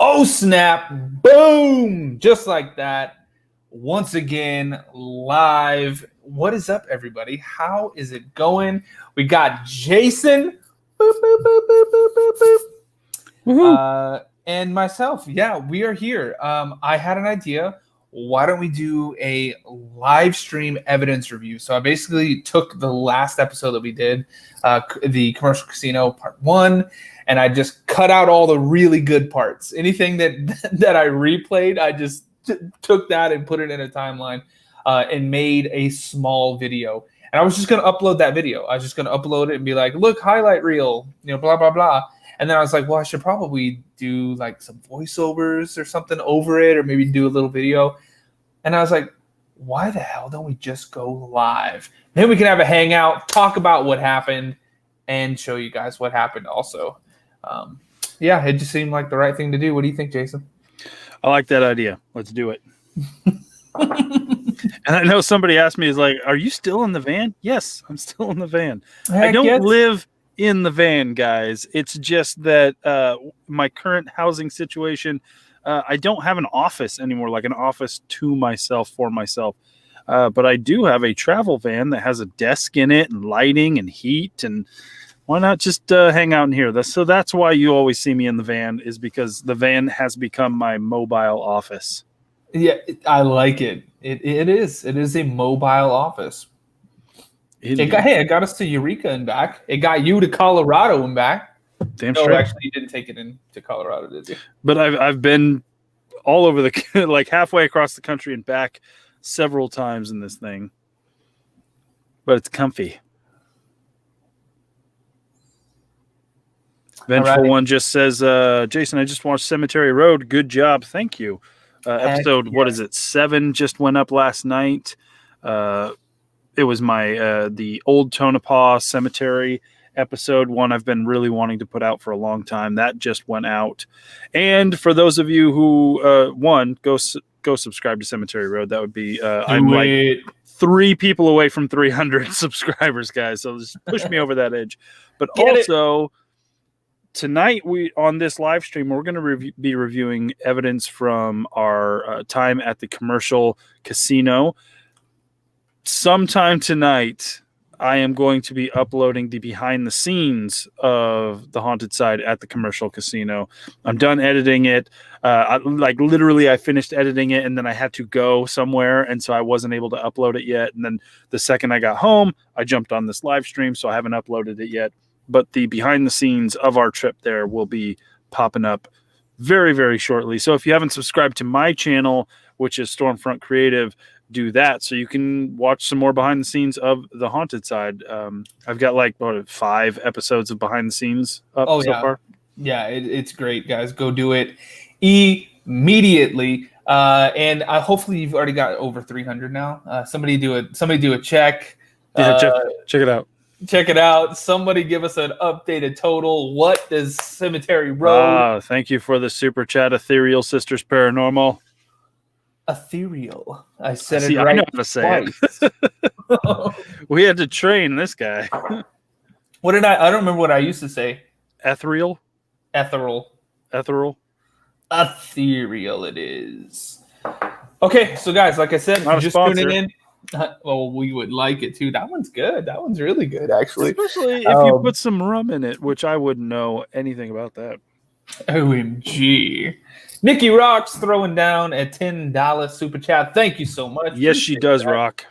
Oh, snap. Boom. Just like that. Once again, live. What is up, everybody? How is it going? We got Jason. Boop, boop, boop, boop, boop, boop, boop. And myself. Yeah, we are here. I had an idea. Why don't we do a live stream evidence review? So I basically took the last episode that we did, the commercial casino part 1, and I just cut out all the really good parts. Anything that I replayed, I just took that and put it in a timeline and made a small video. And I was just going to upload that video. I was just going to upload it and be like, look, highlight reel, blah, blah, blah. And then I was like, well, I should probably do like some voiceovers or something over it, or maybe do a little video. And I was like, why the hell don't we just go live? Then we can have a hangout, talk about what happened, and show you guys what happened also. Yeah, it just seemed like the right thing to do. What do you think, Jason? I like that idea. Let's do it. And I know somebody asked me, is like, are you still in the van? Yes, I'm still in the van. I don't live in the van, guys. It's just that my current housing situation, I don't have an office anymore, like an office to myself, for myself. But I do have a travel van that has a desk in it and lighting and heat, and why not just hang out in here? So that's why you always see me in the van, is because the van has become my mobile office. Yeah, I like it. It is a mobile office. It got us to Eureka and back. It got you to Colorado and back. Damn straight. Actually, you didn't take it into Colorado, did you? But I've been all over the like halfway across the country and back several times in this thing. But it's comfy. Vengeful One just says, Jason, I just watched Cemetery Road. Good job. Thank you. Episode, what is it? 7 just went up last night. It was my the Old Tonopah Cemetery episode, one I've been really wanting to put out for a long time. That just went out. And for those of you who go subscribe to Cemetery Road. That would be I'm like 3 people away from 300 subscribers, guys. So just push me over that edge. But also tonight, on this live stream, we're going to be reviewing evidence from our time at the commercial casino. Sometime tonight, I am going to be uploading the behind the scenes of the haunted side at the commercial casino. I'm done editing it. I finished editing it, and then I had to go somewhere, and so I wasn't able to upload it yet. And then the second I got home, I jumped on this live stream, so I haven't uploaded it yet. But the behind the scenes of our trip there will be popping up very, very shortly. So if you haven't subscribed to my channel, which is Stormfront Creative, do that so you can watch some more behind the scenes of the haunted side. I've got 5 episodes of behind the scenes up so far. Yeah, it's great, guys. Go do it immediately. And hopefully you've already got over 300 now. Somebody do a check. Yeah, check it out. Check it out. Somebody give us an updated total. What does Cemetery Road? Thank you for the super chat, Ethereal Sisters Paranormal. Ethereal. I said it right. I know how to say it. We had to train this guy. What did I don't remember what I used to say. Ethereal Ethereal it is. Okay, so guys, like I said, not just tuning in. Well, we would like it too. That one's good. That one's really good, actually. Especially if you put some rum in it, which I wouldn't know anything about that. OMG. Nikki Rocks throwing down a $10 super chat. Thank you so much. Yes, she does, Rock.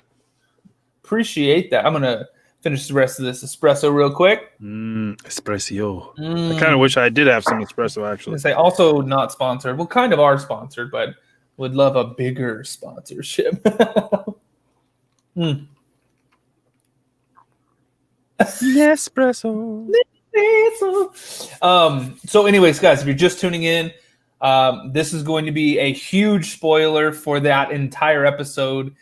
Appreciate that. I'm going to finish the rest of this espresso real quick. Espresso. I kind of wish I did have some espresso, actually. Say also not sponsored. Well, kind of are sponsored, but would love a bigger sponsorship. Nespresso. So anyways, guys, if you're just tuning in, this is going to be a huge spoiler for that entire episode.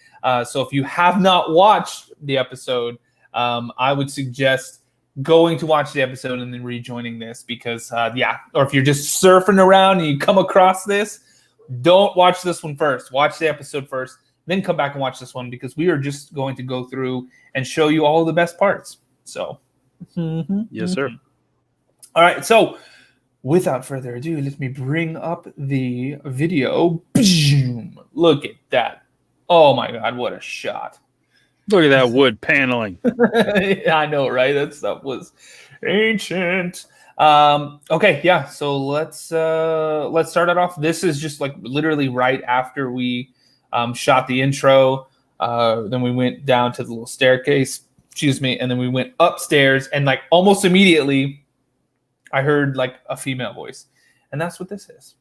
So if you have not watched the episode, I would suggest going to watch the episode and then rejoining this because, or if you're just surfing around and you come across this, don't watch this one first. Watch the episode first, then come back and watch this one because we are just going to go through and show you all the best parts. So, yes, sir. All right. So without further ado, let me bring up the video. Boom. Look at that. Oh my God, what a shot. Look at that wood paneling. I know, right? That stuff was ancient. Okay, yeah. So let's start it off. This is just like literally right after we shot the intro. Then we went down to the little staircase, excuse me, and then we went upstairs, and like almost immediately I heard like a female voice. And that's what this is.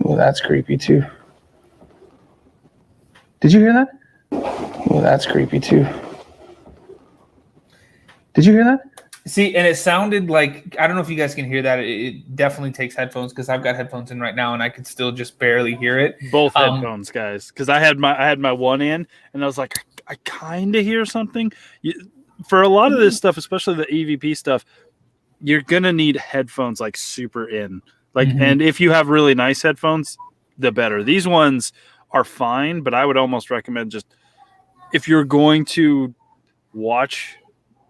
Well, that's creepy too. Did you hear that? Well, that's creepy too. Did you hear that? See, and it sounded like, I don't know if you guys can hear that. It definitely takes headphones because I've got headphones in right now and I can still just barely hear it. Both headphones, guys, because I had my one in and I was like, I kind of hear something. For a lot of this stuff, especially the EVP stuff, you're gonna need headphones like super in. Like, and if you have really nice headphones, the better. These ones are fine, but I would almost recommend just if you're going to watch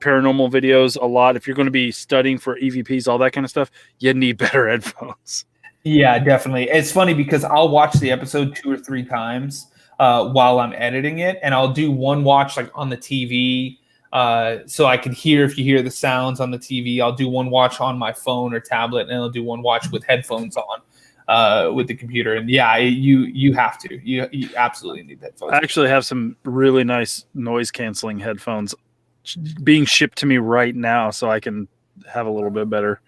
paranormal videos a lot, if you're going to be studying for EVPs, all that kind of stuff, you need better headphones. Yeah, definitely. It's funny because I'll watch the episode 2 or 3 times while I'm editing it, and I'll do one watch like on the TV so I can hear if you hear the sounds on the TV. I'll do one watch on my phone or tablet, and I'll do one watch with headphones on with the computer. And yeah, you have to. You absolutely need headphones. I actually have some really nice noise canceling headphones being shipped to me right now, so I can have a little bit better.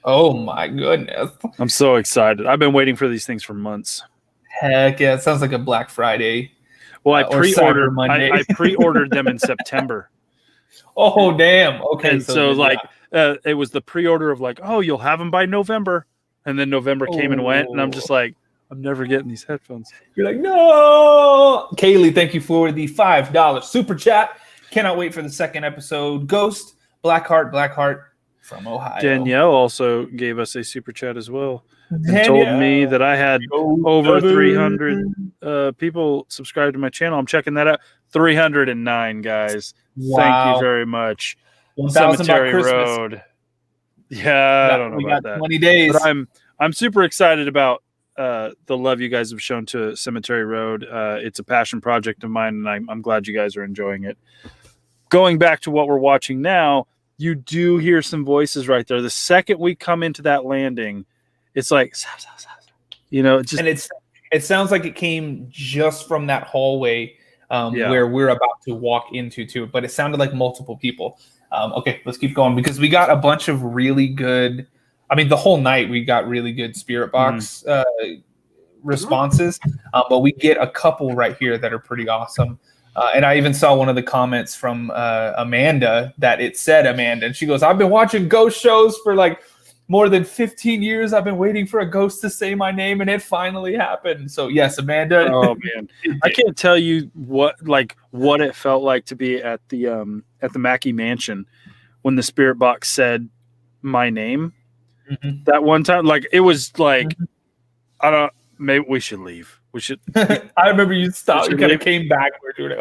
Oh my goodness! I'm so excited. I've been waiting for these things for months. Heck yeah! It sounds like a Black Friday. Well, I pre-ordered. Monday. I pre-ordered them in September. Oh damn! Okay, and so like it was the pre-order of like, oh, you'll have them by November, and then November came and went, and I'm just like, I'm never getting these headphones. You're like, no. Kaylee, thank you for the $5 super chat. Cannot wait for the second episode. Ghost, Blackheart from Ohio. Danielle also gave us a super chat as well. And told me that I had over 300 people subscribed to my channel. I'm checking that out. 309 guys. Wow. Thank you very much. 1,000 Cemetery by Christmas. Road. Yeah, I don't know we about got that. 20 days. But I'm super excited about the love you guys have shown to Cemetery Road. It's a passion project of mine, and I'm glad you guys are enjoying it. Going back to what we're watching now, you do hear some voices right there. The second we come into that landing, it's like, you know, and it sounds like it came just from that hallway where we're about to walk into too. But it sounded like multiple people. Okay, let's keep going because we got a bunch of really good. I mean, the whole night we got really good spirit box responses, but we get a couple right here that are pretty awesome. And I even saw one of the comments from Amanda that it said Amanda, and she goes, "I've been watching ghost shows for like more than 15 years. I've been waiting for a ghost to say my name, and it finally happened." So yes, Amanda. Oh man, I can't tell you what it felt like to be at the Mackey Mansion when the spirit box said my name. That one time, like it was like I don't. Maybe we should leave. We should. I remember you stopped. You kind of came back. We're doing it.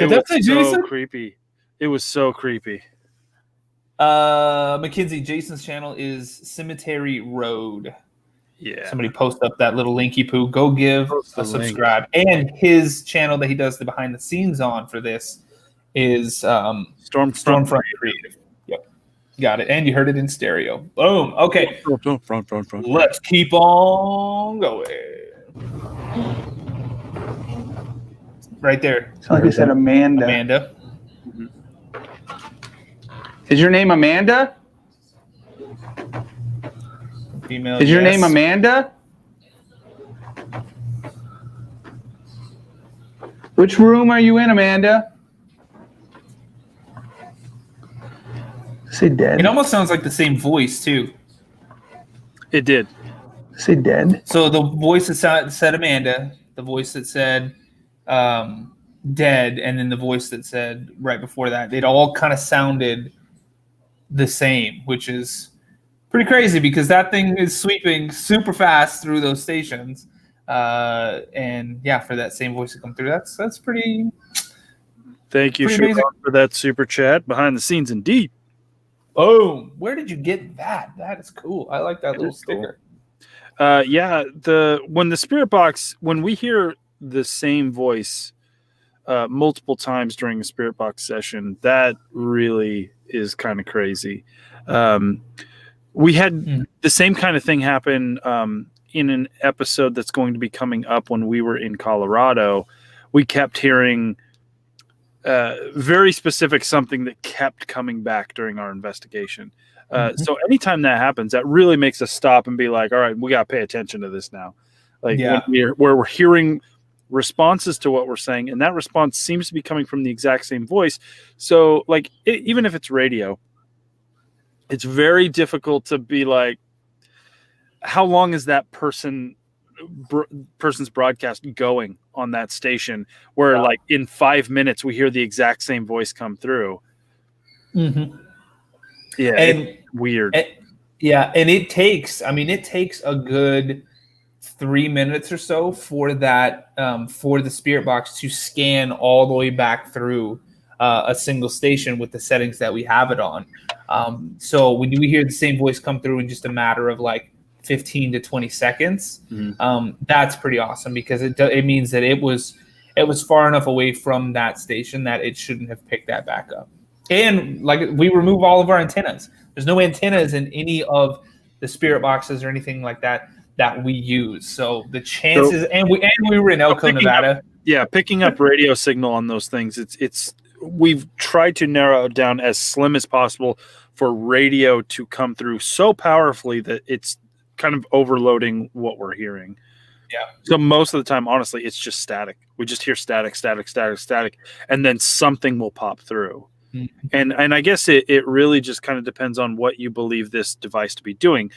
It was so creepy. It was so creepy. Mackenzie, Jason's channel is Cemetery Road. Yeah. Somebody post up that little linky poo. Go give a subscribe. And his channel that he does the behind the scenes on for this is Stormfront Creative. Yep. Got it. And you heard it in stereo. Boom. Okay. Front. Let's keep on going. Right there. It's like I said, Amanda. Amanda. Is your name Amanda? Female. Is your name Amanda? Which room are you in, Amanda? Say dead. It almost sounds like the same voice too. It did. Say dead. So the voice that said Amanda, the voice that said dead, and then the voice that said right before that, it all kind of sounded the same, which is pretty crazy because that thing is sweeping super fast through those stations. And yeah, for that same voice to come through, that's pretty Thank you, Pretty amazing. Siobhan, for that super chat. Behind the scenes, indeed. Oh, where did you get that? That is cool. I like that It little is cool. sticker. When the spirit box, when we hear the same voice multiple times during a spirit box session, that really is kind of crazy. We had the same kind of thing happen in an episode that's going to be coming up when we were in Colorado. We kept hearing very specific something that kept coming back during our investigation. So anytime that happens, that really makes us stop and be like, all right, we got to pay attention to this now. Like where we're hearing responses to what we're saying, and that response seems to be coming from the exact same voice. So like, even if it's radio, it's very difficult to be like, how long is that person's broadcast going on that station where like in 5 minutes we hear the exact same voice come through. Yeah, and it's weird. And it takes a good 3 minutes or so for that for the spirit box to scan all the way back through a single station with the settings that we have it on. So when we hear the same voice come through in just a matter of like 15 to 20 seconds, that's pretty awesome, because it means that it was far enough away from that station that it shouldn't have picked that back up. And like, we remove all of our antennas. There's no antennas in any of the spirit boxes or anything like that we use. So the chances, and we were in Elko, Nevada. Picking up radio signal on those things. We've tried to narrow it down as slim as possible for radio to come through so powerfully that it's kind of overloading what we're hearing. Yeah. So most of the time, honestly, it's just static. We just hear static, and then something will pop through. And I guess it really just kind of depends on what you believe this device to be doing.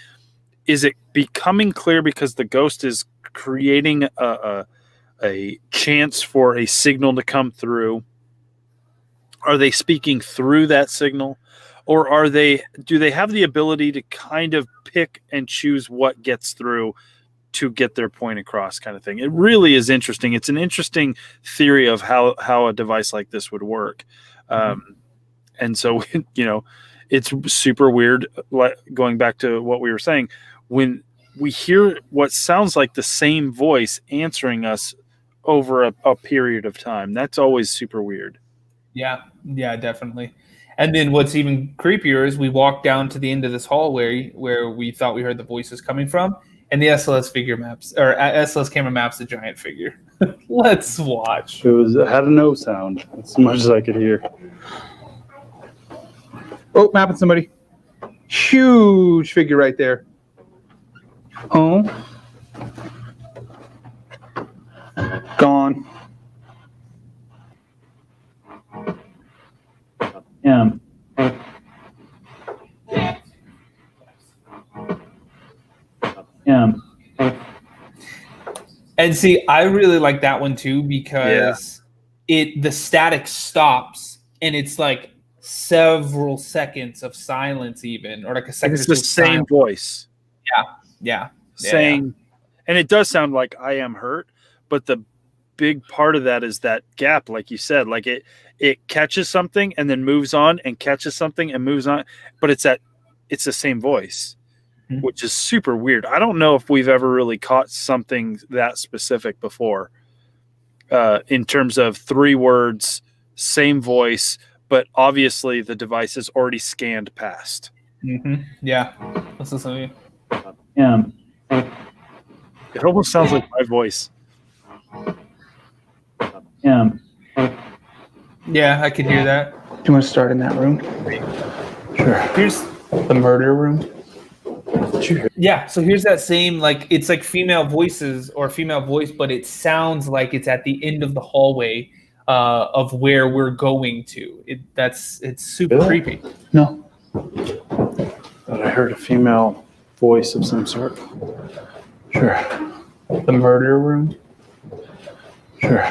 Is it becoming clear because the ghost is creating a chance for a signal to come through? Are they speaking through that signal? Or do they have the ability to kind of pick and choose what gets through to get their point across, kind of thing? It really is interesting. It's an interesting theory of how a device like this would work. And so, it's super weird, going back to what we were saying, when we hear what sounds like the same voice answering us over a period of time. That's always super weird. Yeah, definitely. And then what's even creepier is we walked down to the end of this hallway where we thought we heard the voices coming from, and the SLS camera maps the giant figure. Let's watch. It had a no sound. That's as much as I could hear. Oh, mapping somebody. Huge figure right there. Oh. Gone. Yeah. And see, I really like that one too, because the static stops and it's like several seconds of silence, even, or like a second. It's the same voice. Saying, and it does sound like I am hurt, but the big part of that is that gap, like you said, like it catches something and then moves on, and catches something and moves on, but it's the same voice, which is super weird. I don't know if we've ever really caught something that specific before, in terms of 3 words, same voice, but obviously the device is already scanned past. Yeah. Let's listen to you. Yeah. It almost sounds like my voice. Yeah, I could hear that. Do you want to start in that room? Sure. Here's the murder room. Sure. Yeah, so here's that same, like, it's like female voices or female voice, but it sounds like it's at the end of the hallway of where we're going to. It's super creepy. No. But I heard a female voice of some sort. Sure. The murder room. Sure.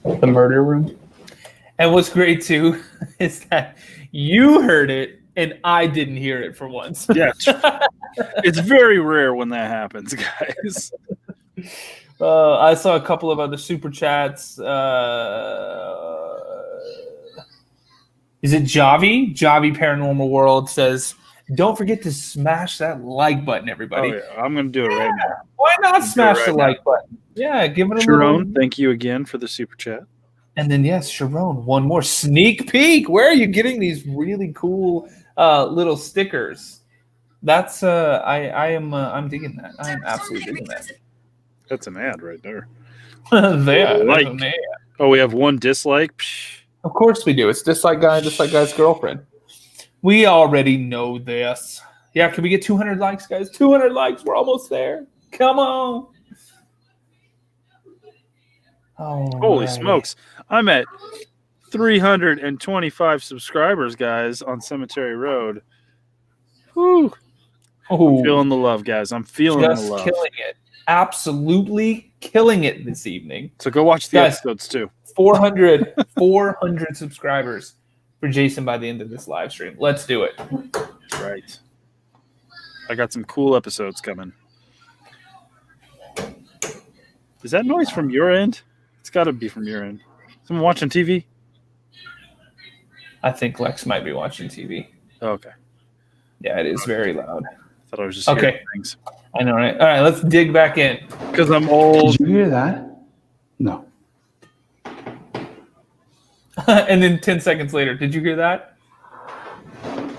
The murder room. And what's great too is that you heard it and I didn't hear it for once. Yeah, it's very rare when that happens, guys. I saw a couple of other super chats. Is it Javi? Javi Paranormal World says, don't forget to smash that like button, everybody. Oh, yeah. I'm going to do it right now. Why not smash the like button? Yeah, give it a Sharon, little. thank you again for the super chat. And then, yes, Sharon, one more sneak peek. Where are you getting these really cool little stickers? That's I'm digging that. I am absolutely digging that. That's an ad right there. There's Like. an ad. Oh, we have one dislike? Psh. Of course we do. It's just like guy's girlfriend. We already know this. Yeah, can we get 200 likes, guys? 200 likes. We're almost there. Come on. Holy smokes. I'm at 325 subscribers, guys, on Cemetery Road. Whew. I'm feeling the love, guys. I'm feeling the love. Killing it. Absolutely killing it this evening. So go watch the episodes too. 400 subscribers for Jason by the end of this live stream. Let's do it. Right. I got some cool episodes coming. Is that noise from your end? It's got to be from your end. Someone watching TV? I think Lex might be watching TV. Oh, okay. Yeah, it is very loud. I thought I was just hearing things. I know, right? All right, let's dig back in. Because I'm old. Did you hear that? No. And then 10 seconds later, did you hear that?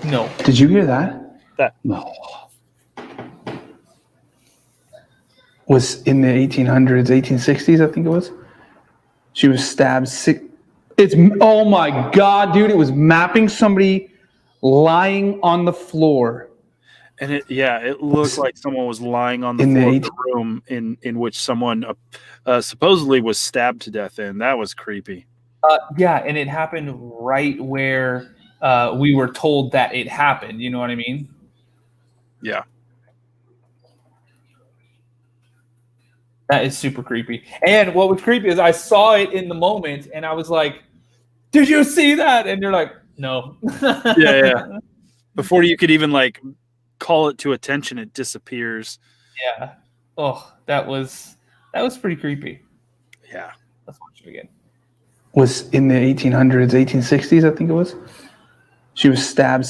No. Did you hear that? That. No. Was in the 1800s, 1860s, I think it was. She was stabbed oh my God, dude. It was mapping somebody lying on the floor. And it looked like someone was lying on the floor of the room in which someone supposedly was stabbed to death in. That was creepy. Yeah, and it happened right where we were told that it happened. You know what I mean? Yeah. That is super creepy. And what was creepy is I saw it in the moment, and I was like, did you see that? And you're like, no. Yeah. Before you could even like call it to attention, it disappears. Yeah. Oh, that was pretty creepy. Yeah. Let's watch it again. Was in the 1800s, 1860s, I think it was. She was stabbed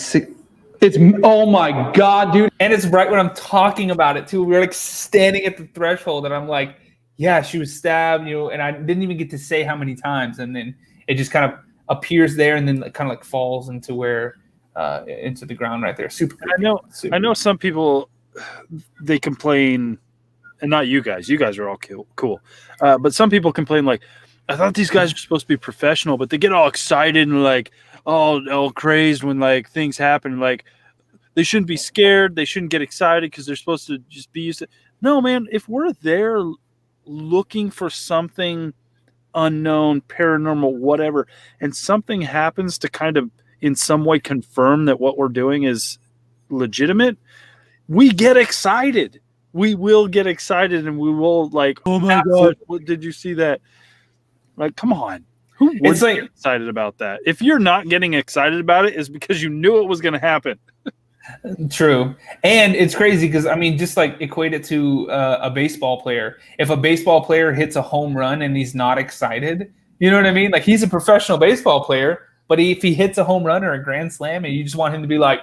oh my God, dude. And it's right when I'm talking about it too. We were like standing at the threshold, and I'm like, yeah, she was stabbed, and I didn't even get to say how many times. And then it just kind of appears there, and then it kind of like falls into into the ground right there. Super creepy. I know some people, they complain, and not you guys. You guys are all cool. But some people complain like, I thought these guys were supposed to be professional, but they get all excited and like all crazed when like things happen. Like they shouldn't be scared. They shouldn't get excited because they're supposed to just be used to. No, man, if we're there looking for something unknown, paranormal, whatever, and something happens to kind of in some way confirm that what we're doing is legitimate, we get excited. We will get excited and we will like, oh my God, what did you see that? Like, come on. Who would get excited about that? If you're not getting excited about it, it's because you knew it was going to happen. True. And it's crazy because, I mean, just like equate it to a baseball player. If a baseball player hits a home run and he's not excited, you know what I mean? Like, he's a professional baseball player, but if he hits a home run or a grand slam and you just want him to be like,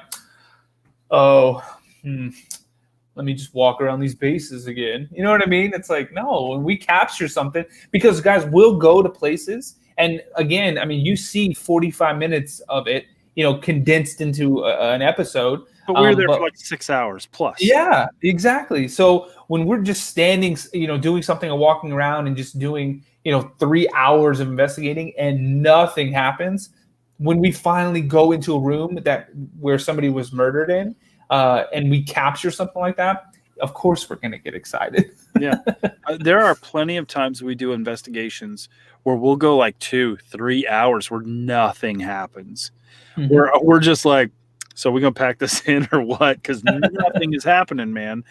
let me just walk around these bases again. You know what I mean? It's like, no, when we capture something, because guys, we'll go to places. And again, I mean, you see 45 minutes of it, condensed into an episode. But we were there for like 6 hours plus. Yeah, exactly. So when we're just standing, doing something or walking around and just doing, 3 hours of investigating and nothing happens, when we finally go into a room where somebody was murdered in, and we capture something like that, of course we're going to get excited. Yeah. There are plenty of times we do investigations where we'll go like 2-3 hours where nothing happens. Mm-hmm. We're just like, so we're going to pack this in or what? Because nothing is happening, man.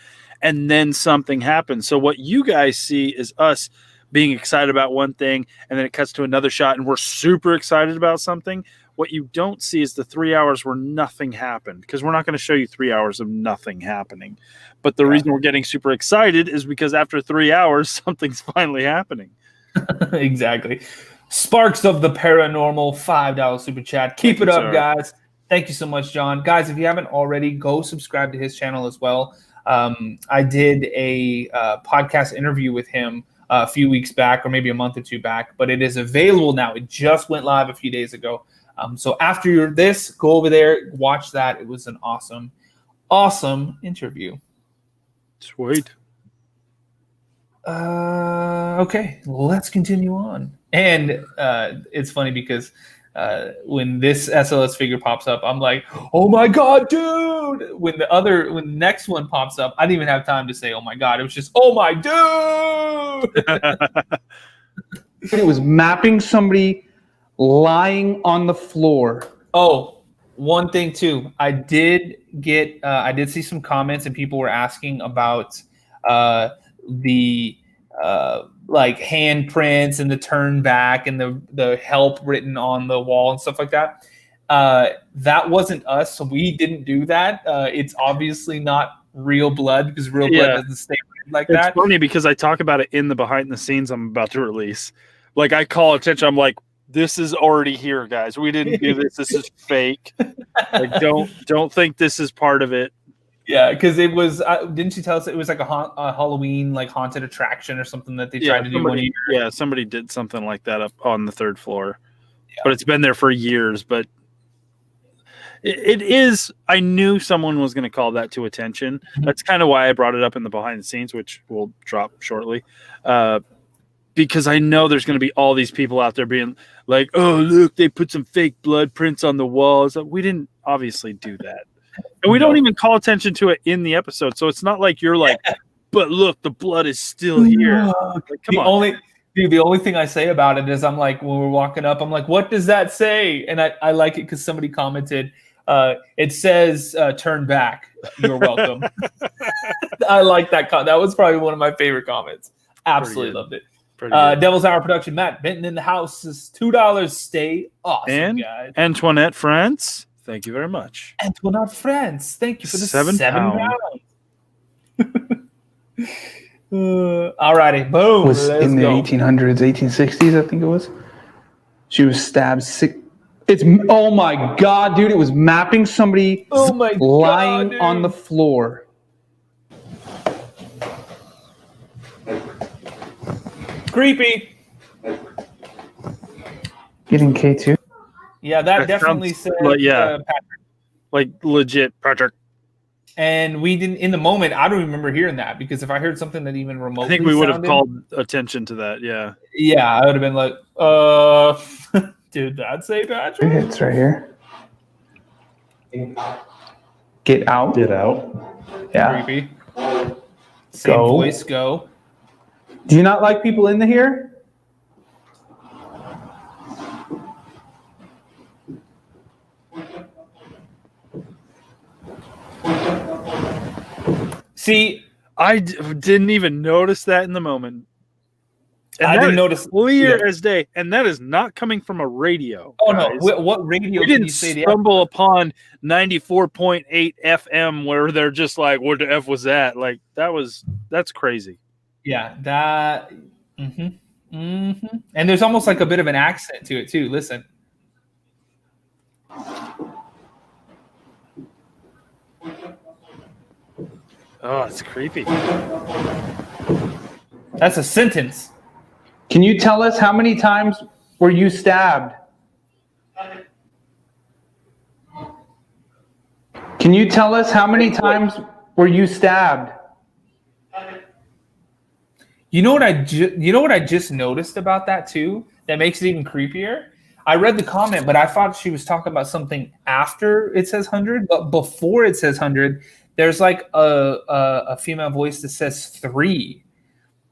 And then something happens. So what you guys see is us being excited about one thing, and then it cuts to another shot, and we're super excited about something. What you don't see is the 3 hours where nothing happened, because we're not going to show you 3 hours of nothing happening. But the reason we're getting super excited is because after 3 hours, something's finally happening. Exactly. Sparks of the Paranormal, $5 super chat. Keep it up, guys. Thank you so much, John. Guys, if you haven't already, go subscribe to his channel as well. I did a podcast interview with him a few weeks back, or maybe a month or two back, but it is available now. It just went live a few days ago. So after this, go over there, watch that. It was an awesome interview. Sweet. Okay, let's continue on. And it's funny because when this SLS figure pops up, I'm like, oh my God, dude. When the next one pops up, I didn't even have time to say, oh my God. It was just, oh my dude. It was mapping somebody lying on the floor. Oh, one thing too. I did see some comments and people were asking about the like handprints and the turn back and the help written on the wall and stuff like that. That wasn't us, so we didn't do that. It's obviously not real blood because real blood doesn't stay like that. It's funny because I talk about it in the behind the scenes I'm about to release. Like I call attention. I'm like, this is already here, guys. We didn't do this. This is fake. Like don't think this is part of it. Yeah, because it was. Didn't you tell us it was like a Halloween like haunted attraction or something that they tried to do one year? Yeah, somebody did something like that up on the third floor, but it's been there for years. But it is. I knew someone was going to call that to attention. Mm-hmm. That's kind of why I brought it up in the behind the scenes, which will drop shortly. Because I know there's going to be all these people out there being like, "Oh, look, they put some fake blood prints on the walls." We didn't obviously do that. And we don't even call attention to it in the episode. So it's not like you're like, but look, the blood is still here. Like, come on. The only thing I say about it is I'm like, when we're walking up, I'm like, what does that say? And I like it because somebody commented, it says, turn back. You're welcome. I like that. That was probably one of my favorite comments. Absolutely loved it. Devil's Hour Production, Matt Benton in the house is $2. Stay awesome, guys. Antoinette France. Thank you very much. Antoinette France. Thank you for the 7 rounds. All righty. Boom. Was in the 1800s, 1860s, I think it was. She was stabbed oh my God, dude. It was mapping somebody lying on the floor. Creepy. Getting K2? Yeah, that definitely said Patrick. Like legit Patrick. And we didn't, in the moment, I don't remember hearing that because if I heard something that even remotely I think we would have called attention to that, yeah. Yeah, I would have been like, did that say Patrick? It's right here. Get out. Get out. Yeah. Creepy. Same voice, go. Do you not like people in here? See, I didn't even notice that in the moment. And I didn't notice clear as day, and that is not coming from a radio. Oh guys. no! What radio did you say? Stumble upon 94.8 FM where they're just like, "What the f was that?" Like that's crazy. Yeah, that. And there's almost like a bit of an accent to it too. Listen. Oh, it's creepy. That's a sentence. Can you tell us how many times were you stabbed? Can you tell us how many times were you stabbed? You know what I just noticed about that too? That makes it even creepier. I read the comment, but I thought she was talking about something after it says 100, but before it says 100, there's like a female voice that says 3.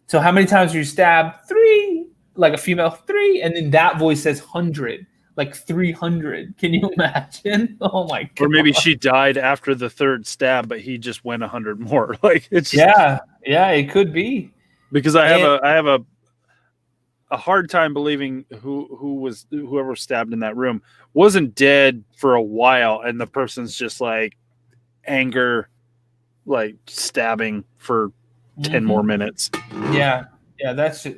So how many times were you stabbed? 3. Like a female 3, and then that voice says 100, like 300. Can you imagine? Oh my God. Or maybe she died after the 3rd stab, but he just went 100 more. Like it's just, yeah, it could be. Because I have a hard time believing whoever stabbed in that room wasn't dead for a while, and the person's just like anger, like stabbing for 10 more minutes. Yeah, that's just,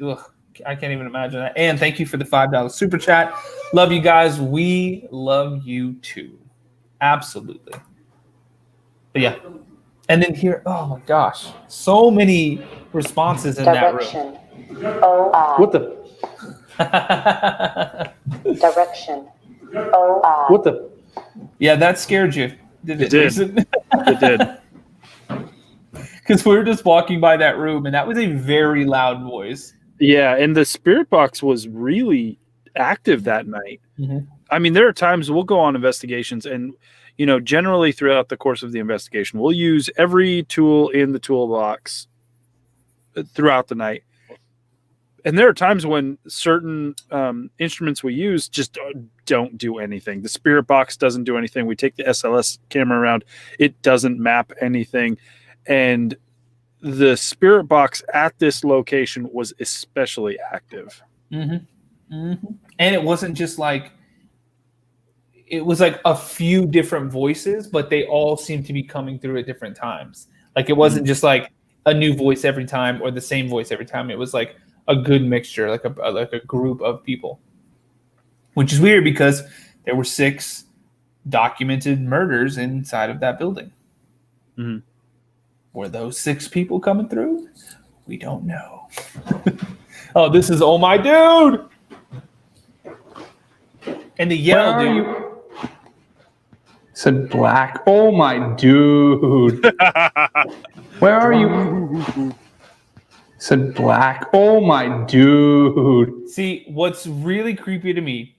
I can't even imagine that. And thank you for the $5 super chat. Love you guys. We love you too. Absolutely. But yeah. And then here, oh my gosh, so many responses in Direction. What the? Direction. What the? Yeah, that scared you, did it? It did. Jason? It did. Because we were just walking by that room, and that was a very loud voice. Yeah, and the spirit box was really active that night. Mhm. I mean, there are times we'll go on investigations, and generally throughout the course of the investigation, we'll use every tool in the toolbox throughout the night. And there are times when certain instruments we use just don't do anything. The spirit box doesn't do anything. We take the SLS camera around. It doesn't map anything. And the spirit box at this location was especially active. Mm-hmm. Mm-hmm. And it wasn't just like, it was like a few different voices, but they all seemed to be coming through at different times. Like it wasn't just like a new voice every time or the same voice every time. It was like a good mixture, like a group of people, which is weird because there were 6 documented murders inside of that building. Mm-hmm. Were those 6 people coming through? We don't know. Oh, this is Oh My Dude! And the yell, dude. Said black. Oh my dude. Where are you? Said black. Oh my dude. See, what's really creepy to me,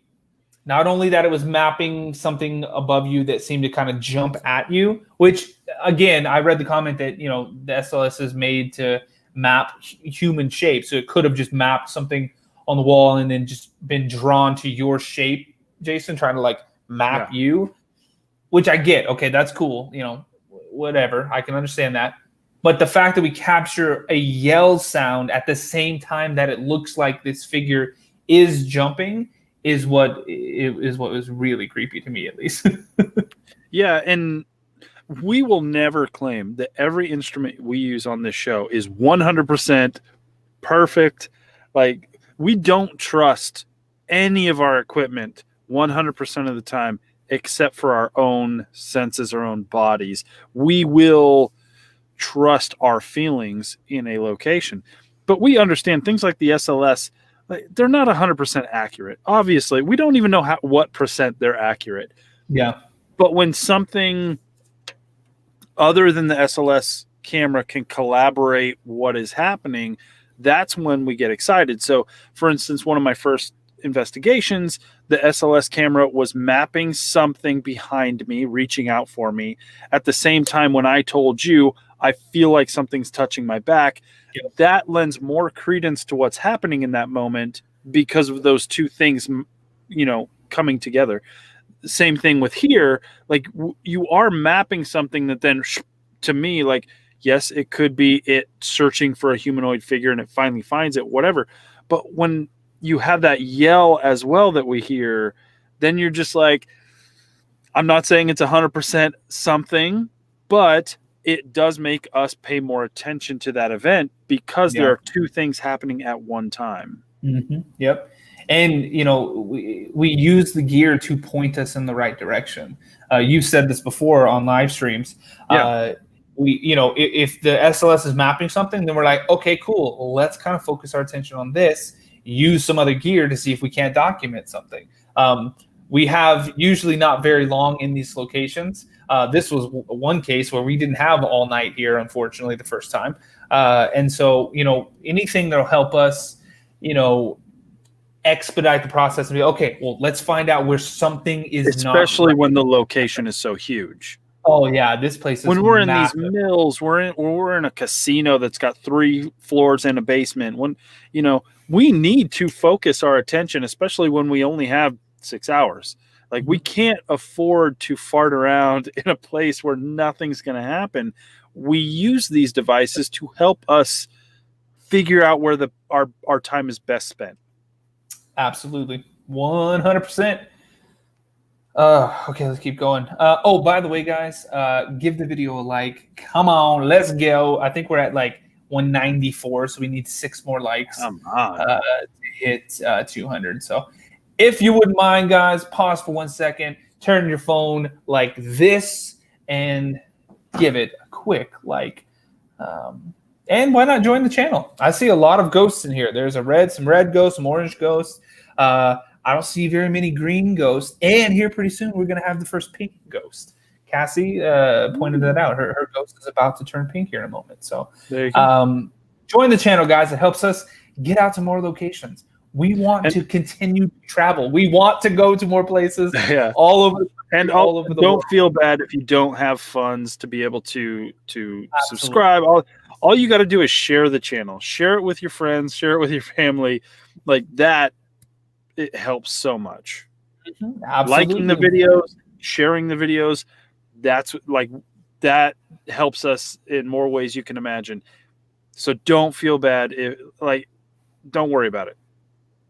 not only that it was mapping something above you that seemed to kind of jump at you, which again, I read the comment that, the SLS is made to map human shape. So it could have just mapped something on the wall and then just been drawn to your shape, Jason, trying to like map you, which I get. Okay, that's cool. Whatever. I can understand that. But the fact that we capture a yell sound at the same time that it looks like this figure is jumping is what was really creepy to me, at least. Yeah, and we will never claim that every instrument we use on this show is 100% perfect. Like, we don't trust any of our equipment 100% of the time, except for our own senses, our own bodies. We will trust our feelings in a location. But we understand things like the SLS, they're not 100% accurate. Obviously, we don't even know what percent they're accurate. Yeah. But when something other than the SLS camera can collaborate what is happening, that's when we get excited. So, for instance, one of my first investigations, the SLS camera was mapping something behind me, reaching out for me. At the same time, when I told you, I feel like something's touching my back, that lends more credence to what's happening in that moment because of those two things, coming together. Same thing with here. Like, you are mapping something that then, to me, like, yes, it could be it searching for a humanoid figure and it finally finds it, whatever. But when you have that yell as well that we hear, then you're just like, I'm not saying it's 100% something, but it does make us pay more attention to that event because there are two things happening at one time. Mm-hmm. Yep. And, we use the gear to point us in the right direction. You've said this before on live streams. Yeah. If the SLS is mapping something, then we're like, okay, cool. Well, let's kind of focus our attention on this, use some other gear to see if we can't document something. We have usually not very long in these locations. This was one case where we didn't have all night here, unfortunately, the first time. And so, anything that'll help us, expedite the process and be, okay, well, let's find out where something is especially when the location is so huge. Oh yeah, this place is when we're massive. In these mills, we're in a casino that's got 3 floors and a basement. When we need to focus our attention, especially when we only have 6 hours. Like, we can't afford to fart around in a place where nothing's going to happen. We use these devices to help us figure out where our time is best spent. Absolutely. 100%. Okay, let's keep going. By the way, guys, give the video a like. Come on, let's go. I think we're at 194, so we need 6 more likes Come on. to hit 200. So if you wouldn't mind, guys, pause for 1 second, turn your phone like this, and give it a quick like. And why not join the channel? I see a lot of ghosts in here. There's some red ghosts, some orange ghosts. I don't see very many green ghosts. And here pretty soon, we're going to have the first pink ghost. Cassie pointed that out. Her ghost is about to turn pink here in a moment. So join the channel, guys. It helps us get out to more locations. We want to continue to travel. We want to go to more places all over the world. Don't feel bad if you don't have funds to be able to subscribe. All you got to do is share the channel. Share it with your friends. Share it with your family. Like that, it helps so much. Liking the videos, sharing the videos, that helps us in more ways you can imagine. So don't feel bad. Don't worry about it.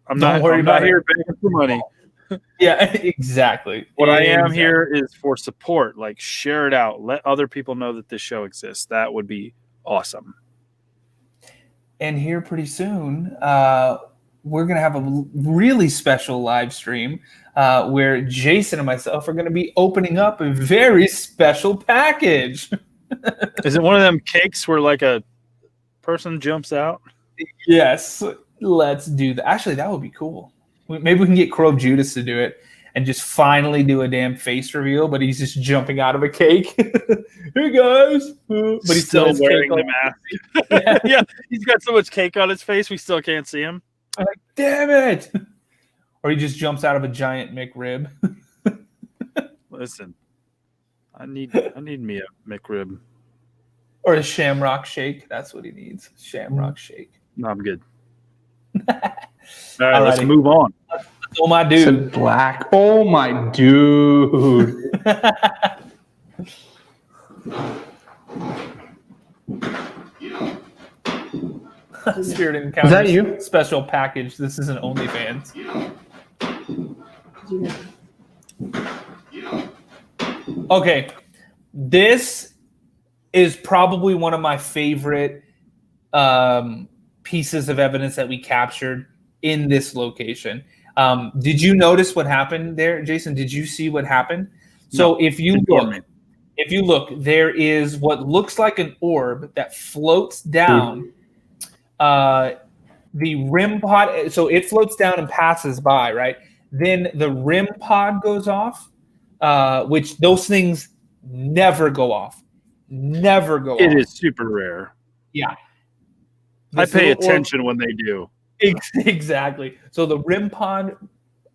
I'm not here begging for money. Yeah, exactly. What I am here is for support. Like, share it out. Let other people know that this show exists. That would be awesome. And here pretty soon, we're going to have a really special live stream where Jason and myself are going to be opening up a very special package. Is it one of them cakes where like a person jumps out? Yes. Let's do that. Actually, that would be cool. Maybe we can get Crow Judas to do it and just finally do a damn face reveal, but he's just jumping out of a cake. Hey, guys. But he's still wearing the mask. Yeah, he's got so much cake on his face, we still can't see him. I'm like, damn it. Or he just jumps out of a giant McRib. Listen, I need me a McRib. Or a Shamrock Shake. That's what he needs. Shamrock Shake. No, I'm good. All right, let's move on. Oh, my dude. It's black. Oh, my dude. Spirit Encounters. Is that you? Special package. This is an OnlyFans. Okay. This is probably one of my favorite pieces of evidence that we captured in this location. Did you notice what happened there, Jason? Did you see what happened? So if you look, there is what looks like an orb that floats down the rim pod. So it floats down and passes by, right? Then the rim pod goes off, which those things never go off. Never go off. It is super rare. Yeah. I pay attention when they do. Exactly. So the rim pod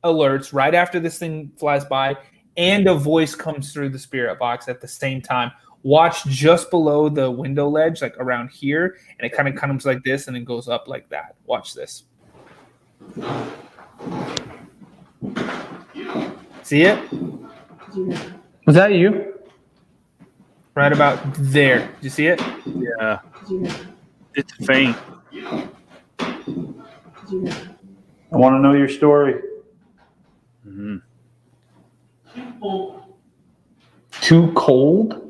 alerts right after this thing flies by, and a voice comes through the spirit box at the same time. Watch just below the window ledge, like around here, and it kind of comes like this and then goes up like that. Watch this. See it? Was that you? Right about there. Did you see it? Yeah. It's faint. I want to know your story. Mm-hmm. Too cold?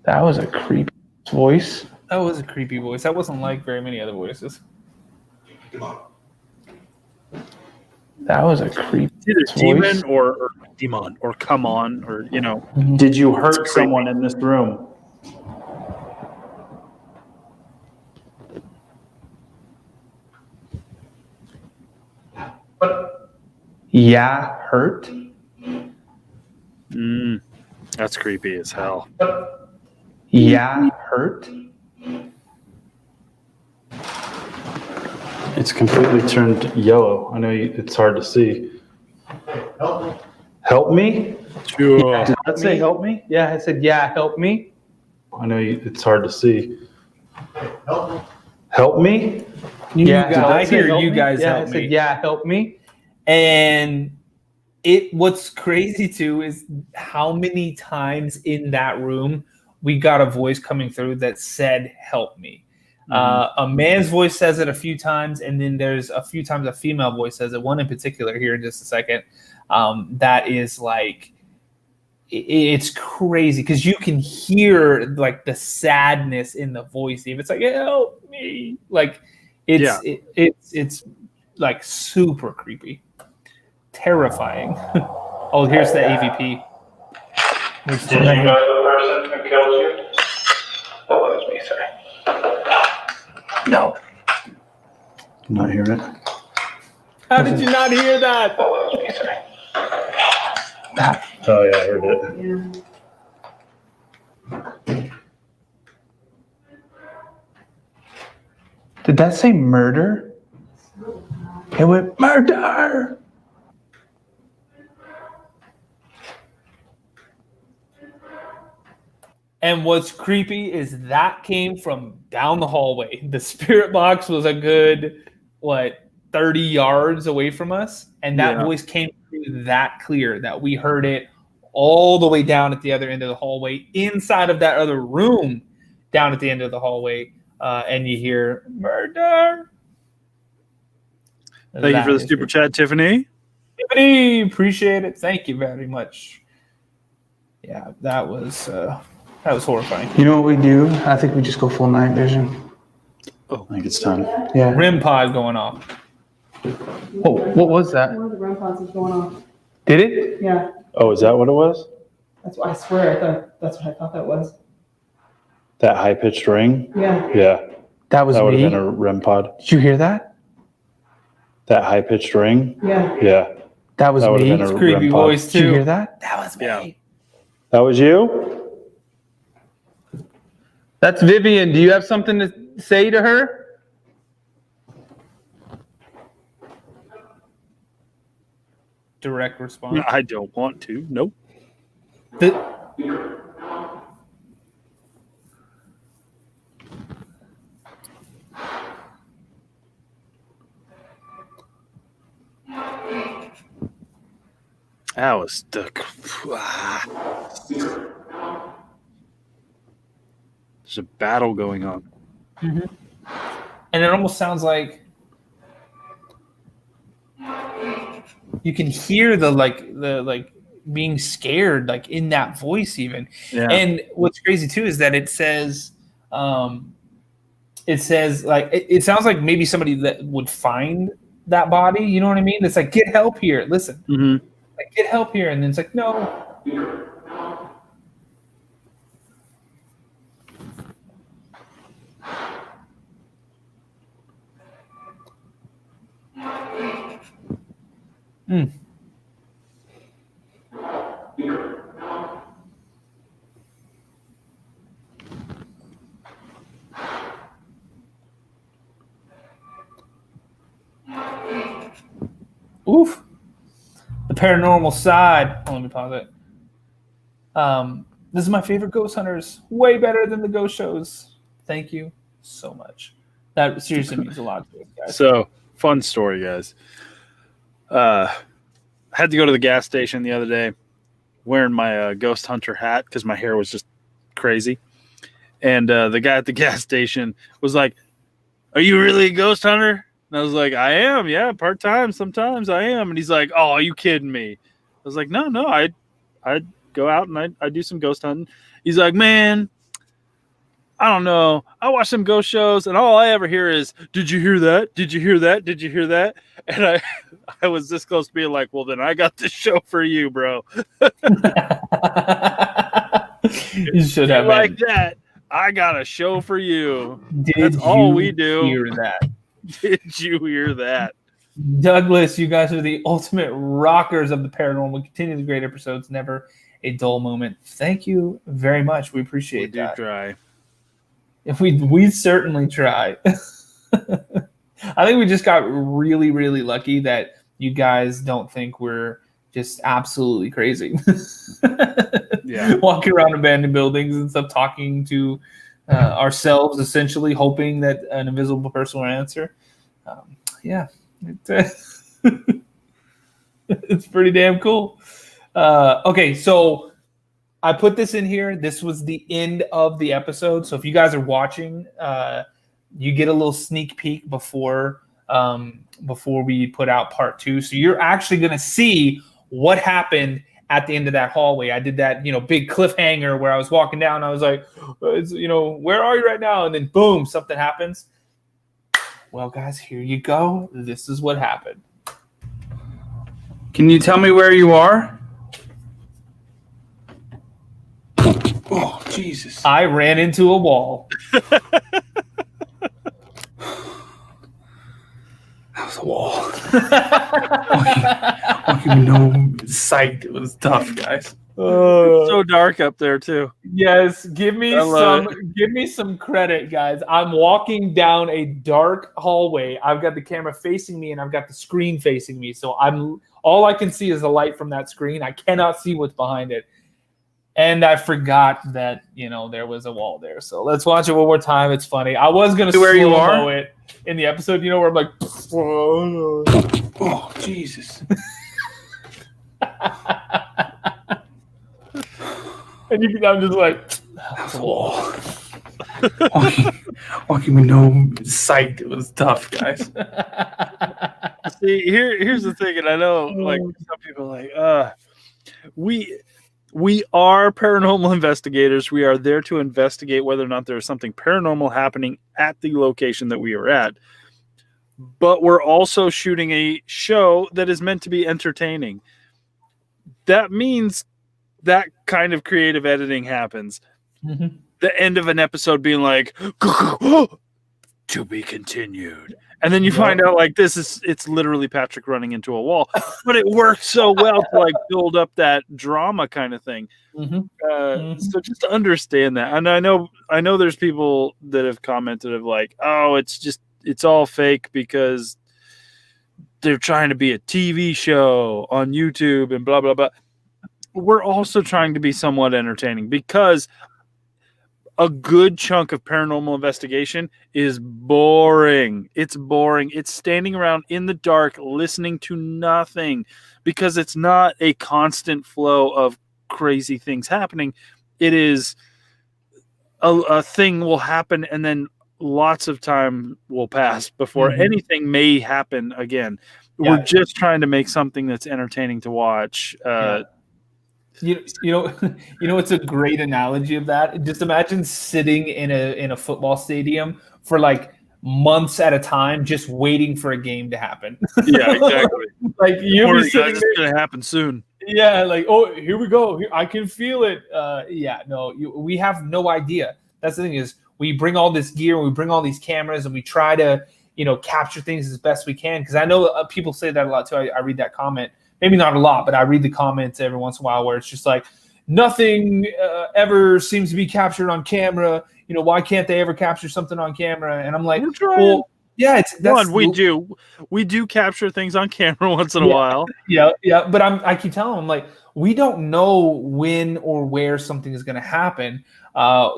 That was a creepy voice. That was a creepy voice. That wasn't like very many other voices. That was a creepy It's either demon or demon or come on or, you know. Did you hurt someone in this room? Yeah, hurt? That's creepy as hell. Yeah, hurt? It's completely turned yellow. I know it's hard to see. Help me? Sure. Yeah, did that say help me? Yeah, I said, yeah, help me. I know it's hard to see. Help me? Yeah, I hear you guys help me. I said, yeah, help me. And what's crazy too is how many times in that room we got a voice coming through that said, help me. A man's voice says it a few times, and then there's a few times a female voice says it. One in particular here in just a second. That is like, it's crazy because you can hear like the sadness in the voice. Even it's like help me, like it's like super creepy, terrifying. Oh, here's the AVP. Did you know the person who killed you? Oh, that was me, sorry. No. Did not hear it. How did you not hear that? Oh, that was me, sorry. Oh yeah, I heard it. Did that say murder? It went murder. And what's creepy is that came from down the hallway. The spirit box was a good 30 yards away from us, and that voice came through that clear that we heard it all the way down at the other end of the hallway, inside of that other room, down at the end of the hallway, and you hear murder. Thank you for the super chat, Tiffany. Tiffany, appreciate it. Thank you very much. Yeah, that was horrifying. You know what we do? I think we just go full night vision. Oh, I think it's time. Yeah. REM pod going off. Oh, what was that? One of the REM pods is going off. Did it? Yeah, Oh, is that what it was? that's what I swear. That's what I thought that was. That high pitched ring? Yeah. Yeah, That was that would me. have been a REM pod. Did you hear that? That high pitched ring? Yeah. Yeah, That was that would me. have been a Creepy REM pod. voice Did you too. hear that? That was me. Yeah. That was you? That's Vivian. Do you have something to say to her? Direct response. I don't want to. Nope. That was stuck. There's a battle going on. And it almost sounds like you can hear the being scared, like in that voice even. Yeah. And what's crazy too is that it says like it sounds like maybe somebody that would find that body, you know what I mean? It's like, get help here. Listen. Mm-hmm. Like, get help here, and then it's like, no. Oof. The paranormal side. Oh, let me pause it. This is my favorite Ghost Hunters. Way better than the ghost shows. Thank you so much. That seriously means a lot to us, guys. So, fun story, guys. Had to go to the gas station the other day wearing my Ghost Hunter hat because my hair was just crazy. And the guy at the gas station was like, "Are you really a ghost hunter?" And I was like, "I am, yeah, part-time, sometimes I am." And he's like, "Oh, are you kidding me?" I was like, no, I go out and I do some ghost hunting. He's like, "Man, I don't know. I watch some ghost shows and all I ever hear is, 'Did you hear that? Did you hear that? Did you hear that?'" And I was this close to being like, "Well, then I got this show for you, bro." You should have like that. I got a show for you. Did That's all we you do. hear that? Did you hear that? Douglas, you guys are the ultimate rockers of the paranormal. Continue the great episodes. Never a dull moment. Thank you very much. We appreciate We do that. try. If we certainly try. I think we just got really, really lucky that you guys don't think we're just absolutely crazy. Yeah. Walking around abandoned buildings and stuff, talking to ourselves, essentially hoping that an invisible person will answer. It's pretty damn cool. Okay, so I put this in here. This was the end of the episode. So if you guys are watching, you get a little sneak peek before we put out part 2. So you're actually going to see what happened at the end of that hallway. I did that, big cliffhanger where I was walking down. I was like, where are you right now? And then boom, something happens. Well, guys, here you go. This is what happened. Can you tell me where you are? Oh, Jesus. I ran into a wall. That was a wall. I'll give you no sight. It was tough, guys. So dark up there too. Yes, give me some credit, guys. I'm walking down a dark hallway. I've got the camera facing me and I've got the screen facing me. So all I can see is the light from that screen. I cannot see what's behind it. And I forgot that, there was a wall there. So let's watch it one more time. It's funny. I was going to slow-mo it in the episode, where I'm like, oh, Jesus. And I'm just like, that's a wall. I'll give you no sight. It was tough, guys. See, here's the thing, and I know like some people are like, we are paranormal investigators. We are there to investigate whether or not there's something paranormal happening at the location that we are at. But we're also shooting a show that is meant to be entertaining. That means that kind of creative editing happens. Mm-hmm. The end of an episode being like, to be continued. And then you find out like it's literally Patrick running into a wall, but it works so well to like build up that drama kind of thing. Mm-hmm. So just to understand that. And I know there's people that have commented of like, oh, it's all fake because they're trying to be a TV show on YouTube and blah, blah, blah. We're also trying to be somewhat entertaining because a good chunk of paranormal investigation is boring. It's boring. It's standing around in the dark, listening to nothing because it's not a constant flow of crazy things happening. It is a thing will happen and then lots of time will pass before anything may happen again. Yeah. We're just trying to make something that's entertaining to watch. It's a great analogy of that. Just imagine sitting in a football stadium for like months at a time, just waiting for a game to happen. Yeah, exactly. Like you'll be sitting there. It's gonna happen soon. Yeah, like here we go. I can feel it. We have no idea. That's the thing is we bring all this gear, we bring all these cameras, and we try to capture things as best we can. Because I know people say that a lot too. I read that comment. Maybe not a lot, but I read the comments every once in a while where it's just like nothing ever seems to be captured on camera. Why can't they ever capture something on camera? And I'm like, well, yeah, we do capture things on camera once in a while. Yeah. But I keep telling them like we don't know when or where something is going to happen.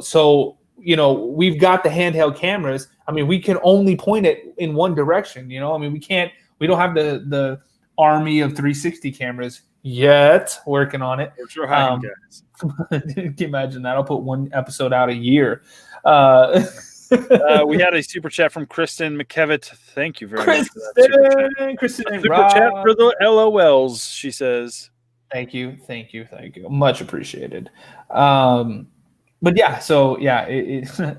So we've got the handheld cameras. I mean, we can only point it in one direction. We don't have the army of 360 cameras yet. Working on it. We're trying, guys. Can you imagine that? I'll put one episode out a year. We had a super chat from Kristen McKevitt. Thank you very much. Kristen, super chat for the LOLs. She says, "Thank you, much appreciated." But yeah, so yeah,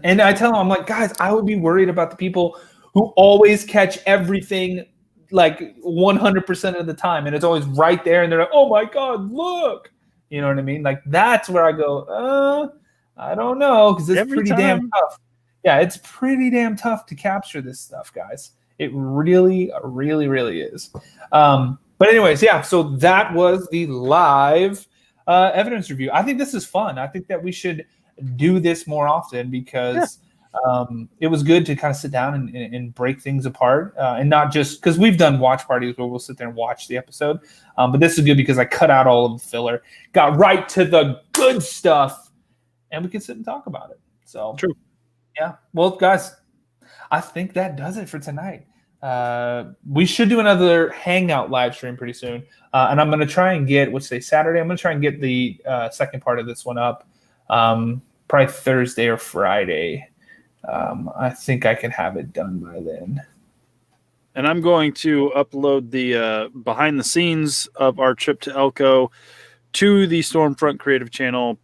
and I tell them, I'm like, guys, I would be worried about the people who always catch everything like 100% of the time, and it's always right there, and they're like, "Oh my God, look!" You know what I mean? Like that's where I go, I don't know, because it's pretty damn tough. Yeah, it's pretty damn tough to capture this stuff, guys. It really, really, really is. But anyways, yeah. So that was the live evidence review. I think this is fun. I think that we should do this more often because it was good to kind of sit down and break things apart and not just because we've done watch parties where we'll sit there and watch the episode. But this is good because I cut out all of the filler, got right to the good stuff, and we can sit and talk about it. So true. Yeah. Well, guys, I think that does it for tonight. We should do another Hangout live stream pretty soon. And I'm going to try and get, Saturday? I'm going to try and get the second part of this one up probably Thursday or Friday. I think I can have it done by then. And I'm going to upload the behind the scenes of our trip to Elko to the Stormfront Creative channel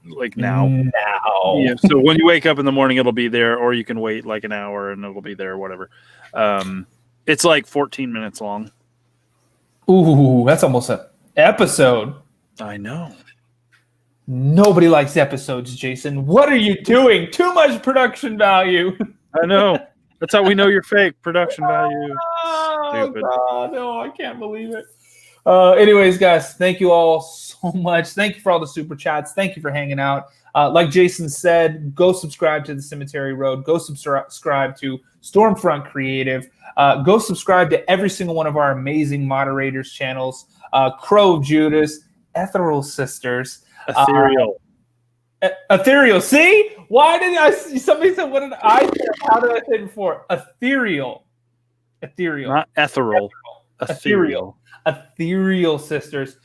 like now. Yeah, Now. so when you wake up in the morning, it'll be there, or you can wait like an hour and it'll be there, whatever. It's like 14 minutes long. Ooh, that's almost an episode. I know. Nobody likes episodes, Jason. What are you doing? Too much production value. I know. That's how we know you're fake. Production value. Oh, Stupid. God, no, I can't believe it. Anyways, guys, thank you all so much. Thank you for all the super chats. Thank you for hanging out. Like Jason said, go subscribe to the Cemetery Road. Go subscribe to Stormfront Creative. Go subscribe to every single one of our amazing moderators' channels. Crow of Judas, Ethereal Sisters. Ethereal. Ethereal. See? Why did I? Somebody said, what did I say? How did I say it before? Ethereal. Ethereal. Not ethereal. Ethereal. Ethereal Sisters.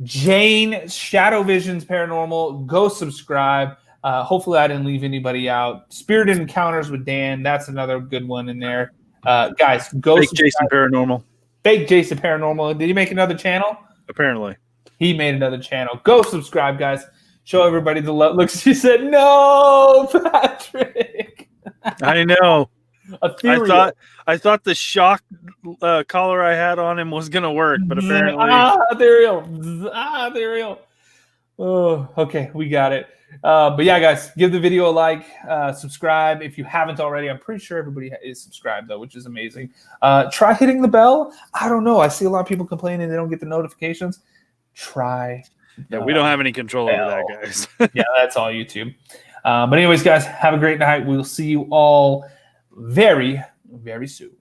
Jane, Shadow Visions Paranormal. Go subscribe. Hopefully I didn't leave anybody out. Spirited Encounters with Dan. That's another good one in there. Guys, go Fake subscribe. Jason Paranormal. Fake Jason Paranormal. Did he make another channel? Apparently. He made another channel. Go subscribe, guys. Show everybody the love. Look, she said, no, Patrick. I know. Ethereal. I thought the shock collar I had on him was gonna work, but apparently Ethereal. Oh, okay, we got it. But yeah, guys, give the video a like, subscribe if you haven't already. I'm pretty sure everybody is subscribed though, which is amazing. Try hitting the bell. I don't know. I see a lot of people complaining they don't get the notifications. Try. Yeah, we don't have any control over that, guys. Yeah, that's all YouTube. But anyways, guys, have a great night. We'll see you all very, very soon.